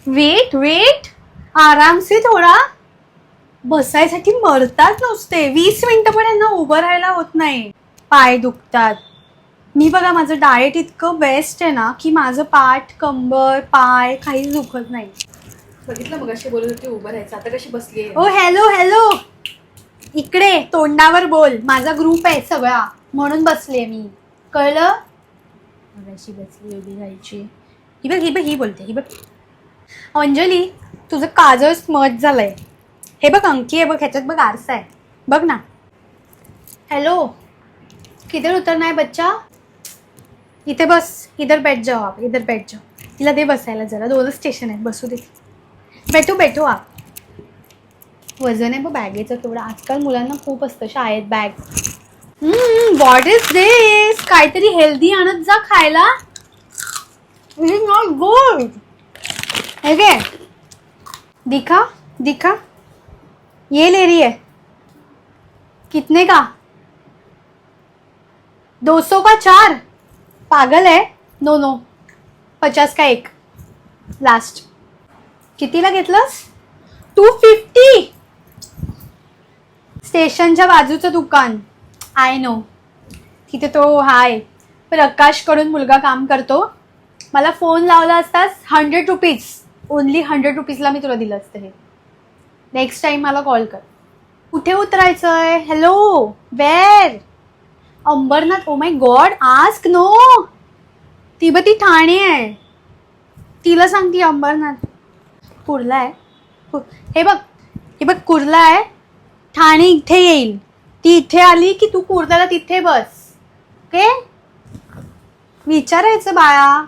Weight weight, आराम से थोडा. बसायसाठी मरतात नुसते. 20 मिनिटं पण यांना उभं राहायला होत नाही. पाय दुखतात. मी बघा माझं डाएट इतकं बेस्ट आहे ना की माझं पाठ, कंबर, पाय काहीच दुखत नाही. बघितलं मग अशी बोलत होती उभं राहायचं, आता कशी बसली. ओ हॅलो हॅलो, इकडे तोंडावर बोल. माझा ग्रुप आहे सगळा म्हणून बसले मी, कळलं. अशी बसली उभी राहायची. ही बघ ही बघ ही बोलते, ही बघ. अंजली, तुझं काजळ स्मज झालंय. हे बघ अंकी आहे बघ, ह्याच्यात बघ आरसा आहे बघ ना. हेलो, किधर उतरना है बच्चा. इथे बस, इधर बैठ जाओ आप, इधर बैठ जाओ. तिला दे बसायला जरा, 2 स्टेशन आहेत, बसू दे. बैठो बैठो आप. वजन आहे बघ बॅगेचं तेवढं. आजकाल मुलांना खूप असतं शाळेत बॅग. व्हॉट इज दिस. काहीतरी हेल्दी आणत जा खायला. It is not good. Okay, दिखा दिखा. ये ले रही है. कितने का. 200 का 4. पागल है. नो नो, 50 का 1 लास्ट. कितीला घेतलंस. 250. स्टेशनच्या बाजूचं दुकान. आय नो, तिथे तो हाय प्रकाश कडून मुलगा काम करतो. मला फोन लावला असतास 100 रुपीज, ओनली 100 रुपीजला मी तुला दिलं असतं हे. नेक्स्ट टाइम मला कॉल कर. कुठे उतरायचंय. Hello, where. Ambarnath. Oh my god, ask no. ती ती ठाणे आहे, तिला सांगती अंबरनाथ. कुर्ला आहे. हे बघ कुर्ला आहे. ठाणे इथे येईल. ती इथे आली की तू कुर्ल्याला तिथे बस. ओके, विचारायचं बाळा.